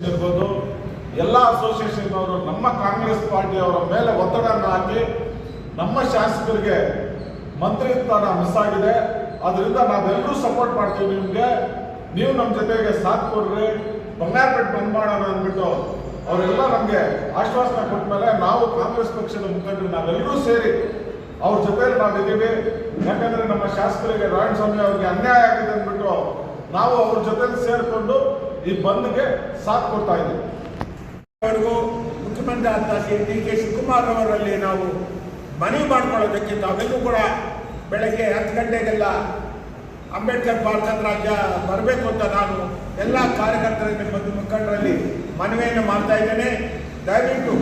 ಇರ್ಬೋದು ಎಲ್ಲ ಅಸೋಸಿಯೇಷನ್ ಅವರು ನಮ್ಮ ಕಾಂಗ್ರೆಸ್ ಪಾರ್ಟಿಯವರ ಮೇಲೆ ಒತ್ತಡವನ್ನು ಹಾಕಿ ನಮ್ಮ ಶಾಸಕರಿಗೆ ಮಂತ್ರಿ ಸ್ಥಾನ ಮಿಸ್ ಆಗಿದೆ. ಅದರಿಂದ ನಾವೆಲ್ಲರೂ ಸಪೋರ್ಟ್ ಮಾಡ್ತೀವಿ ನಿಮಗೆ, ನೀವು ನಮ್ಮ ಜೊತೆಗೆ ಸಾಥ್ ಕೊಡ್ರಿ, ಬಂಗಾರಪೇಟೆ ಬಂದ್ ಮಾಡೋಣ ಅಂದ್ಬಿಟ್ಟು ಅವರೆಲ್ಲ ನಮಗೆ ಆಶ್ವಾಸನೆ ಕೊಟ್ಟ ಮೇಲೆ ನಾವು ಕಾಂಗ್ರೆಸ್ ಪಕ್ಷದ ಮುಖಂಡರು ನಾವೆಲ್ಲರೂ ಸೇರಿ ಅವ್ರ ಜೊತೆಲಿ ನಾವಿದ್ದೀವಿ. ಯಾಕಂದ್ರೆ ನಮ್ಮ ಶಾಸಕರಿಗೆ ನಾರಾಯಣಸ್ವಾಮಿ ಅವರಿಗೆ ಅನ್ಯಾಯ ಆಗಿದೆ ಅಂದ್ಬಿಟ್ಟು ನಾವು ಅವ್ರ ಜೊತೆಲಿ ಸೇರಿಕೊಂಡು ಈ ಬಂದ್ಗೆ ಸಾಥ್ ಕೊಡ್ತಾ ಇದ್ದೀವಿ. ಮುಖ್ಯಮಂತ್ರಿ ಆದ ಡಿ.ಕೆ. ಶಿವಕುಮಾರ್ ಅವರಲ್ಲಿ ನಾವು ಮನವಿ ಮಾಡ್ಕೊಳ್ಳೋದಕ್ಕೆ ತಾವೆಲ್ಲೂ ಕೂಡ ಬೆಳಗ್ಗೆ 10 ಗಂಟೆಗೆಲ್ಲ ಅಂಬೇಡ್ಕರ್ ಪಾರ್ಕ್ ರಾಜ್ಯ ಬರಬೇಕು ಅಂತ ನಾನು ಎಲ್ಲ ಕಾರ್ಯಕರ್ತರಲ್ಲಿ ಮತ್ತು ಮುಖಂಡರಲ್ಲಿ ಮನವಿಯನ್ನು ಮಾಡ್ತಾ ಇದ್ದೇನೆ. ದಯವಿಟ್ಟು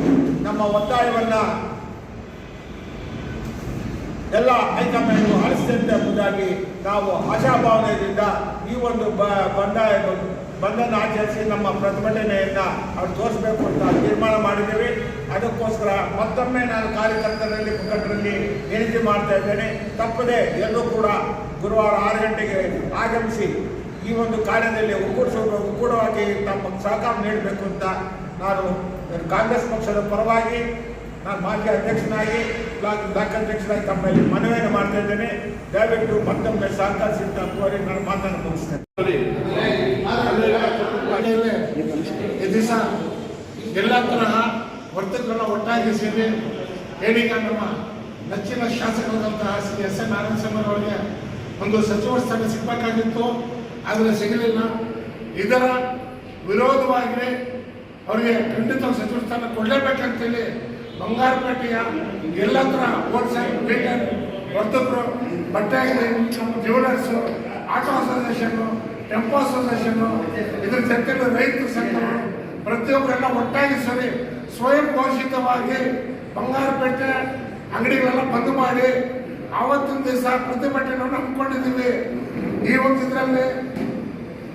ನಮ್ಮ ಒತ್ತಾಯವನ್ನು ಎಲ್ಲ ಹೈಕಮಾಂಡ್ ಆಲಿಸಿದಂತೆ ಎಂಬುದಾಗಿ ನಾವು ಆಶಾಭಾವನೆಯಿಂದ ಈ ಒಂದು ಬಂಧನ ಆಚರಿಸಿ ನಮ್ಮ ಪ್ರತಿಭಟನೆಯನ್ನು ಅವ್ರು ತೋರಿಸಬೇಕು ಅಂತ ತೀರ್ಮಾನ ಮಾಡಿದ್ದೇವೆ. ಅದಕ್ಕೋಸ್ಕರ ಮತ್ತೊಮ್ಮೆ ನಾನು ಕಾರ್ಯಕರ್ತರಲ್ಲಿ ಮುಖಂಡರಲ್ಲಿ ವಿನಂತಿ ಮಾಡ್ತಾ ಇದ್ದೇನೆ, ತಪ್ಪದೆ ಎಲ್ಲರೂ ಕೂಡ ಗುರುವಾರ 6 ಗಂಟೆಗೆ ಆಗಮಿಸಿ ಈ ಒಂದು ಕಾರ್ಯದಲ್ಲಿ ಒಗ್ಗೂಡವಾಗಿ ತಮ್ಮ ಸಹಕಾರ ನೀಡಬೇಕು ಅಂತ ನಾನು ಕಾಂಗ್ರೆಸ್ ಪಕ್ಷದ ಪರವಾಗಿ ನಾನು ಮಾಜಿ ಅಧ್ಯಕ್ಷನಾಗಿ ಬ್ಲಾಕ್ ಅಧ್ಯಕ್ಷರಾಗಿ ತಮ್ಮಲ್ಲಿ ಮನವಿಯನ್ನು ಮಾಡ್ತಾ ಇದ್ದೇನೆ. ದಯವಿಟ್ಟು ಮತ್ತೊಮ್ಮೆ ಸಹಕರಿಸಿದ ಕೋರಿ ನಾನು ಮಾತನ್ನು ಮುಗಿಸ್ತೇನೆ. ಈ ದಿವಸ ಎಲ್ಲ ತರಹ ವರ್ತಕರನ್ನ ಒಟ್ಟಾಗಿ ಸೇರಿ ಹೇಳೀಗ ನಮ್ಮ ನೆಚ್ಚಿನ ಶಾಸಕರಾದಂತಹ ಶ್ರೀ ಎಸ್.ಎನ್. ನಾರಾಯಣಸ್ವಾಮಿ ಅವರಿಗೆ ಒಂದು ಸಚಿವ ಸ್ಥಾನ ಸಿಗಬೇಕಾಗಿತ್ತು, ಆದರೆ ಸಿಗಲಿಲ್ಲ. ಇದರ ವಿರೋಧವಾಗಿ ಅವರಿಗೆ ಖಂಡಿತ ಸಚಿವ ಸ್ಥಾನ ಕೊಡಲೇಬೇಕಂತೇಳಿ ಬಂಗಾರಪೇಟೆಯ ಎಲ್ಲ ಥರ ಹೋಲ್ಸೇಲ್ ರಿಟೇಲ್ ವರ್ತಕರು, ಬಟ್ಟೆ ಅಂಗಡಿ, jewellers, auto association, tempo association, ಇದ್ರ ಜೊತೆಗೆ ರೈತರ ಸಂಘಗಳು ಪ್ರತಿಯೊಬ್ಬರೆಲ್ಲ ಒಟ್ಟಾಗಿ ಸೇರಿ ಸ್ವಯಂ ಘೋಷಿತವಾಗಿ ಬಂಗಾರಪೇಟೆ ಅಂಗಡಿಗಳೆಲ್ಲ ಬಂದ್ ಮಾಡಿ ಆವತ್ತಿನ ದಿವಸ ಪ್ರತಿಭಟನೆಯನ್ನು ಹಮ್ಮಿಕೊಂಡಿದ್ದೀವಿ. ಈ ಒಂದು ಇದರಲ್ಲಿ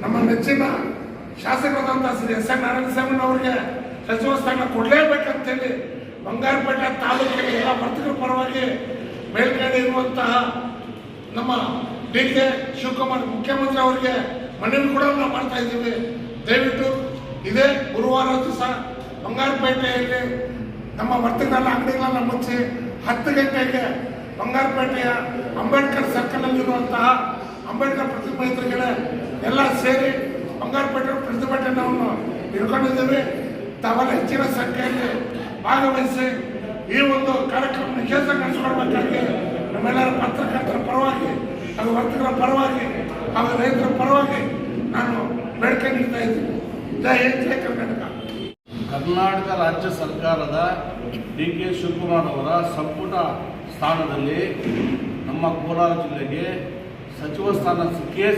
ನಮ್ಮ ನೆಚ್ಚಿನ ಶಾಸಕರಾದಂತಹ ಶ್ರೀ ಎಸ್.ಎನ್. ನಾರಾಯಣಸ್ವಾಮಿ ಅವರಿಗೆ ಸಚಿವ ಸ್ಥಾನ ಕೊಡಲೇಬೇಕಂತೇಳಿ ಬಂಗಾರಪೇಟೆ ತಾಲೂಕಿನ ಎಲ್ಲ ವರ್ತಕರ ಪರವಾಗಿ ಮೇಲ್ಗಡೆ ಇರುವಂತಹ ನಮ್ಮ ಡಿ.ಕೆ. ಶಿವಕುಮಾರ್ ಮುಖ್ಯಮಂತ್ರಿ ಅವರಿಗೆ ಮನವಿ ಕೂಡ ನಾವು ಮಾಡ್ತಾ ಇದ್ದೀವಿ. ದಯವಿಟ್ಟು ಇದೇ ಗುರುವಾರ ದಿವಸ ಬಂಗಾರಪೇಟೆಯಲ್ಲಿ ನಮ್ಮ ವರ್ತಕರೆಲ್ಲ ಅಂಗಡಿಗಳೆಲ್ಲ ಮುಚ್ಚಿ 10 ಗಂಟೆಗೆ ಬಂಗಾರಪೇಟೆಯ ಅಂಬೇಡ್ಕರ್ ಸರ್ಕಲ್ನಲ್ಲಿರುವಂತಹ ಅಂಬೇಡ್ಕರ್ ಪ್ರತಿಮೆ ಎಲ್ಲ ಸೇರಿ ಬಂಗಾರಪೇಟೆ ಪ್ರತಿಭಟನೆಯನ್ನು ಇಟ್ಕೊಂಡಿದ್ದೀವಿ. ತಾವೆಲ್ಲ ಹೆಚ್ಚಿನ ಸಂಖ್ಯೆಯಲ್ಲಿ ಭಾಗವಹಿಸಿ ಈ ಒಂದು ಕಾರ್ಯಕ್ರಮ ಯಶಸ್ವಿ ನಡೆಸಿಕೊಳ್ಬೇಕಾಗಿ ನಮ್ಮೆಲ್ಲರ ಪತ್ರಕರ್ತರ ಪರವಾಗಿ ಹಾಗೂ ವರ್ತಕರ ಪರವಾಗಿ ಹಾಗೂ ರೈತರ ಪರವಾಗಿ ನಾನು ಬೇಡಿಕೆ ನೀಡ್ತಾ ಇದ್ದೀನಿ. ಜೈ ಹಿಂದ್, ಜೈ ಕರ್ನಾಟಕ. ಕರ್ನಾಟಕ ರಾಜ್ಯ ಸರ್ಕಾರದ ಡಿ.ಕೆ. ಶಿವಕುಮಾರ್ ಅವರ ಸಂಪುಟ ಸ್ಥಾನದಲ್ಲಿ ನಮ್ಮ ಕೋಲಾರ ಜಿಲ್ಲೆಗೆ ಸಚಿವ ಸ್ಥಾನ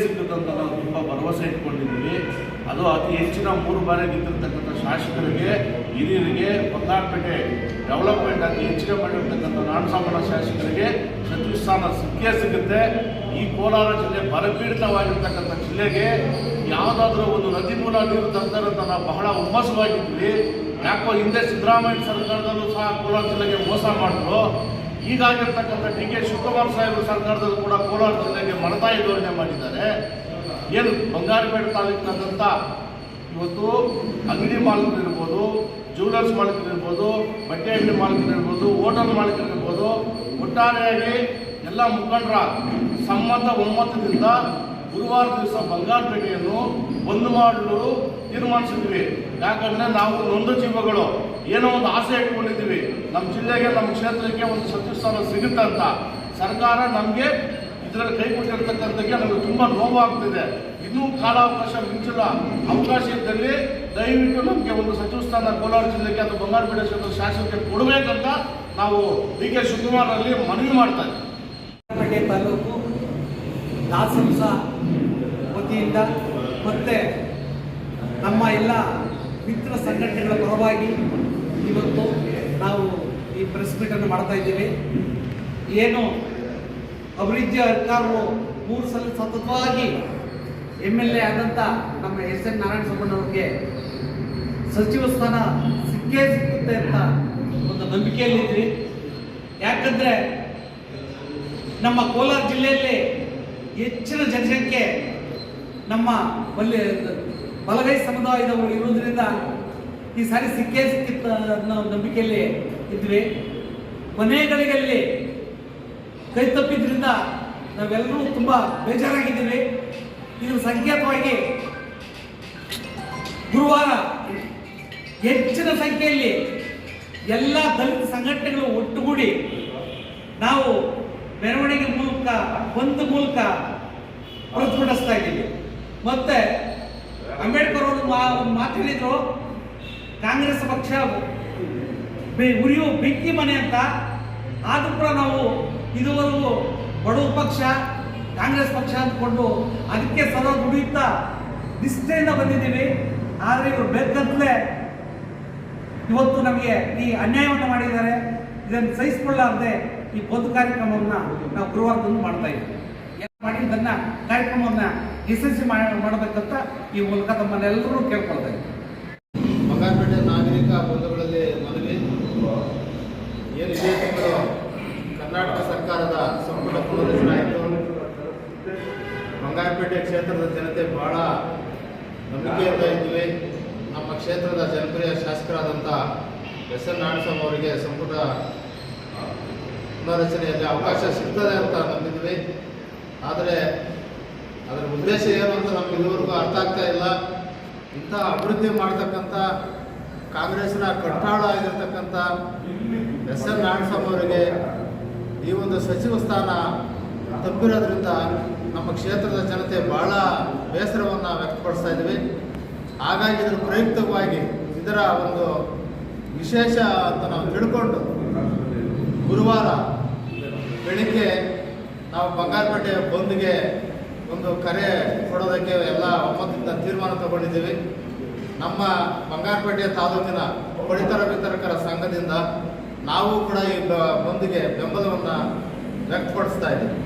ಸಿಕ್ಕುತ್ತಂತ ನಾವು ತುಂಬ ಭರವಸೆ ಇಟ್ಕೊಂಡಿದ್ದೀವಿ. ಅದು ಅತಿ ಹೆಚ್ಚಿನ 3 ಬಾರಿ ಗೆದ್ದಿರ್ತಕ್ಕಂಥ ಶಾಸಕರಿಗೆ, ಹಿರಿಯರಿಗೆ, ಬಂಗಾರಪೇಟೆ ಡೆವಲಪ್ಮೆಂಟ್ ಆಗಿ ಹೆಚ್ಚಿಗೆ ಮಾಡಿರ್ತಕ್ಕಂಥ ನಾರಾಯಣಸ್ವಾಮಿ ಶಾಸಕರಿಗೆ ಸಚಿವ ಸ್ಥಾನ ಸಿಗುತ್ತೆ. ಈ ಕೋಲಾರ ಜಿಲ್ಲೆ ಬರಪೀಡಿತವಾಗಿರ್ತಕ್ಕಂಥ ಜಿಲ್ಲೆಗೆ ಯಾವುದಾದ್ರೂ ಒಂದು ನದಿ ಮೂಲ ನೀರು ತಂತಾರೆ ಅಂತ ನಾವು ಬಹಳ ಹುಮ್ಮಸ್ವಾಗಿದ್ವಿ. ಯಾಕೋ ಹಿಂದೆ ಸಿದ್ದರಾಮಯ್ಯ ಸರ್ಕಾರದಲ್ಲೂ ಸಹ ಕೋಲಾರ ಜಿಲ್ಲೆಗೆ ಮೋಸ ಮಾಡಿದ್ರು. ಈಗಾಗಿರ್ತಕ್ಕಂಥ ಡಿ.ಕೆ. ಶಿವಕುಮಾರ್ ಸಾಹೇಬರ ಸರ್ಕಾರದಲ್ಲೂ ಕೂಡ ಕೋಲಾರ ಜಿಲ್ಲೆಗೆ ಮಲತಾಯಿ ಧೋರಣೆ ಮಾಡಿದ್ದಾರೆ. ಏನು ಬಂಗಾರಪೇಟೆ ತಾಲೂಕಿನಾದಂಥ ಇವತ್ತು ಅಂಗಡಿ ಮಾಲೀಕರಿರ್ಬೋದು, ಜ್ಯುವೆಲರ್ಸ್ ಮಾಲೀಕರಿರ್ಬೋದು, ಬಟ್ಟೆ ಅಂಗಡಿ ಮಾಲೀಕರಿರ್ಬೋದು, ಹೋಟೆಲ್ ಮಾಲೀಕರಿರ್ಬೋದು, ಒಟ್ಟಾರೆಯಾಗಿ ಎಲ್ಲ ಮುಖಂಡರ ಒಮ್ಮತದಿಂದ ಗುರುವಾರ ದಿವಸ ಬಂಗಾರಪೇಟೆಯನ್ನು ಬಂದ್ ಮಾಡಲು ತೀರ್ಮಾನಿಸಿದ್ವಿ. ಯಾಕಂದರೆ ನಾವು ನೊಂದ ಜೀವಗಳು ಏನೋ ಒಂದು ಆಸೆ ಇಟ್ಕೊಂಡಿದ್ದೀವಿ, ನಮ್ಮ ಜಿಲ್ಲೆಗೆ, ನಮ್ಮ ಕ್ಷೇತ್ರಕ್ಕೆ ಒಂದು ಸಚಿವ ಸ್ಥಾನ ಸಿಗುತ್ತೆ ಅಂತ. ಸರ್ಕಾರ ನಮಗೆ ಇದರಲ್ಲಿ ಕೈ ಕೊಟ್ಟಿರ್ತಕ್ಕಂಥಕ್ಕೆ ನಮಗೆ ತುಂಬ ನೋವಾಗ್ತಿದೆ. ಇನ್ನೂ ಕಾಲಾವಕಾಶ ಮಿಂಚಿಲ್ಲ. ಅವಕಾಶ ಇದ್ದಲ್ಲಿ ದಯವಿಟ್ಟು ನಮಗೆ ಒಂದು ಸಚಿವ ಸ್ಥಾನ ಕೋಲಾರ ಜಿಲ್ಲೆಗೆ ಅಥವಾ ಬಂಗಾರಪೇಟೆ ಕ್ಷೇತ್ರದ ಶಾಸಕರಿಗೆ ಕೊಡಬೇಕಂತ ನಾವು ಡಿ.ಕೆ. ಶಿವಕುಮಾರ್ ಅಲ್ಲಿ ಮನವಿ ಮಾಡ್ತಾ ಇದ್ದೀವಿ. ಬಂಗಾರಪೇಟೆ ತಾಲೂಕು ದಾಸಂಸ ವತಿಯಿಂದ ಮತ್ತು ನಮ್ಮ ಎಲ್ಲ ಮಿತ್ರ ಸಂಘಟನೆಗಳ ಪರವಾಗಿ ಇವತ್ತು ನಾವು ಈ ಪ್ರೆಸ್ ಮೀಟನ್ನು ಮಾಡ್ತಾ ಇದ್ದೀವಿ. ಏನು ಅಭಿವೃದ್ಧಿ ಅಧಿಕಾರವು 3 ಸಲ ಸತತವಾಗಿ MLA ಆದಂಥ ನಮ್ಮ ಎಸ್.ಎನ್. ನಾರಾಯಣಸ್ವಾಮಿ ಅವರಿಗೆ ಸಚಿವ ಸ್ಥಾನ ಸಿಗುತ್ತೆ ಅಂತ ಒಂದು ನಂಬಿಕೆಯಲ್ಲಿದ್ವಿ. ಯಾಕಂದರೆ ನಮ್ಮ ಕೋಲಾರ ಜಿಲ್ಲೆಯಲ್ಲಿ ಹೆಚ್ಚಿನ ಜನಸಂಖ್ಯೆ ನಮ್ಮ ಬಲಗೈ ಸಮುದಾಯದವರು ಇರುವುದರಿಂದ ಈ ಸಾರಿ ಸಿಕ್ಕಿತ್ತು ಅನ್ನೋ ನಂಬಿಕೆಯಲ್ಲಿ ಇದ್ವಿ. ಕೊನೆ ಗಳಿಗೆಯಲ್ಲಿ ಕೈ ತಪ್ಪಿದ್ರಿಂದ ನಾವೆಲ್ಲರೂ ತುಂಬ ಬೇಜಾರಾಗಿದ್ದೀವಿ. ಇದರ ಸಂಕೇತವಾಗಿ ಗುರುವಾರ ಹೆಚ್ಚಿನ ಸಂಖ್ಯೆಯಲ್ಲಿ ಎಲ್ಲ ದಲಿತ ಸಂಘಟನೆಗಳು ಒಟ್ಟುಗೂಡಿ ನಾವು ಮೆರವಣಿಗೆ ಮೂಲಕ ಒಂದು ಮೂಲಕ ಪ್ರತಿಭಟಿಸ್ತಾ ಇದ್ದೀವಿ. ಮತ್ತೆ ಅಂಬೇಡ್ಕರ್ ಅವರು ಒಂದು ಮಾತು ಹೇಳಿದ್ರು, ಕಾಂಗ್ರೆಸ್ ಪಕ್ಷ ಉರಿಯುವ ಬೆಂಕಿ ಮನೆ ಅಂತ. ಆದರೂ ಕೂಡ ನಾವು ಇದುವರೆಗೂ ಬಡವ ಪಕ್ಷ ಕಾಂಗ್ರೆಸ್ ಪಕ್ಷ ಅಂದ್ಕೊಂಡು ಅದಕ್ಕೆ ಸದಾ ದುಡಿಯುತ್ತಾ ನಿಷ್ಠೆಯಿಂದ ಬಂದಿದ್ದೀವಿ. ಆದರೆ ಇವರು ಬೇಕಂತಲೇ ಇವತ್ತು ನಮಗೆ ಈ ಅನ್ಯಾಯವನ್ನು ಮಾಡಿದ್ದಾರೆ. ಇದನ್ನು ಸಹಿಸಿಕೊಳ್ಳಾರದೆ ಈ ಬಂದ್ ಕಾರ್ಯಕ್ರಮವನ್ನು ನಾವು ಗುರುವಾರದಂದು ಮಾಡ್ತಾ ಇದ್ದೀವಿ. ಮಾಡಿ ಇದನ್ನ ಕಾರ್ಯಕ್ರಮವನ್ನು ಯಶಸ್ವಿ ಮಾಡಬೇಕಂತ ಈ ಮೂಲಕ ತಮ್ಮನ್ನೆಲ್ಲರೂ ಕೇಳ್ಕೊಳ್ತಾ ಇದ್ದೀವಿ. ಬಂಗಾರಪೇಟೆ ನಾಗರಿಕ ಬಂಧುಗಳಲ್ಲಿ ಮನವಿ, ಏನು ಇದೇ ತಿಂಗಳು ಕರ್ನಾಟಕ ಸರ್ಕಾರದ ಸಂಪುಟ ಪುನರ್ರಚನೆ ಆಯಿತು. ಬಂಗಾರಪೇಟೆ ಕ್ಷೇತ್ರದ ಜನತೆ ಬಹಳ ನಂಬಿಕೆಯಿಂದ ಇದ್ವಿ. ನಮ್ಮ ಕ್ಷೇತ್ರದ ಜನಪ್ರಿಯ ಶಾಸಕರಾದಂಥ ಎಸ್.ಎನ್. ನಾರಾಯಣಸ್ವಾಮಿ ಅವರಿಗೆ ಸಂಪುಟ ಪುನರ್ರಚನೆಯಲ್ಲಿ ಅವಕಾಶ ಸಿಗ್ತದೆ ಅಂತ ನಂಬಿದ್ವಿ. ಆದರೆ ಅದರ ಉದ್ದೇಶ ಏನು ಅಂತ ನಮ್ಗೆ ಇದುವರೆಗೂ ಅರ್ಥ ಆಗ್ತಾ ಇಲ್ಲ. ಇಂಥ ಅಭಿವೃದ್ಧಿ ಮಾಡ್ತಕ್ಕಂಥ ಕಾಂಗ್ರೆಸ್ನ ಕಟ್ಟಾಳ ಆಗಿರ್ತಕ್ಕಂಥ ಎಸ್.ಎನ್. ನಾರಾಯಣಸ್ವಾಮಿ ಅವರಿಗೆ ಈ ಒಂದು ಸಚಿವ ಸ್ಥಾನ ತಪ್ಪಿರೋದ್ರಿಂದ ನಮ್ಮ ಕ್ಷೇತ್ರದ ಜನತೆ ಬಹಳ ಬೇಸರವನ್ನು ವ್ಯಕ್ತಪಡಿಸ್ತಾ ಇದ್ದೀವಿ. ಹಾಗಾಗಿ ಇದರ ಪ್ರಯುಕ್ತವಾಗಿ ಇದರ ಒಂದು ವಿಶೇಷ ಅಂತ ನಾವು ತಿಳ್ಕೊಂಡು ಗುರುವಾರ ಬೆಳಿಗ್ಗೆ ನಾವು ಬಂಗಾರಪೇಟೆ ಬಂದ್ಗೆ ಒಂದು ಕರೆ ಕೊಡೋದಕ್ಕೆ ಎಲ್ಲ ಒಮ್ಮತದಿಂದ ತೀರ್ಮಾನ ತಗೊಂಡಿದ್ದೀವಿ. ನಮ್ಮ ಬಂಗಾರಪೇಟೆ ತಾಲೂಕಿನ ಪಡಿತರ ವಿತರಕರ ಸಂಘದಿಂದ ನಾವು ಕೂಡ ಈ ಬಂದ್ಗೆ ಬೆಂಬಲವನ್ನು ವ್ಯಕ್ತಪಡಿಸ್ತಾ ಇದ್ದೀವಿ.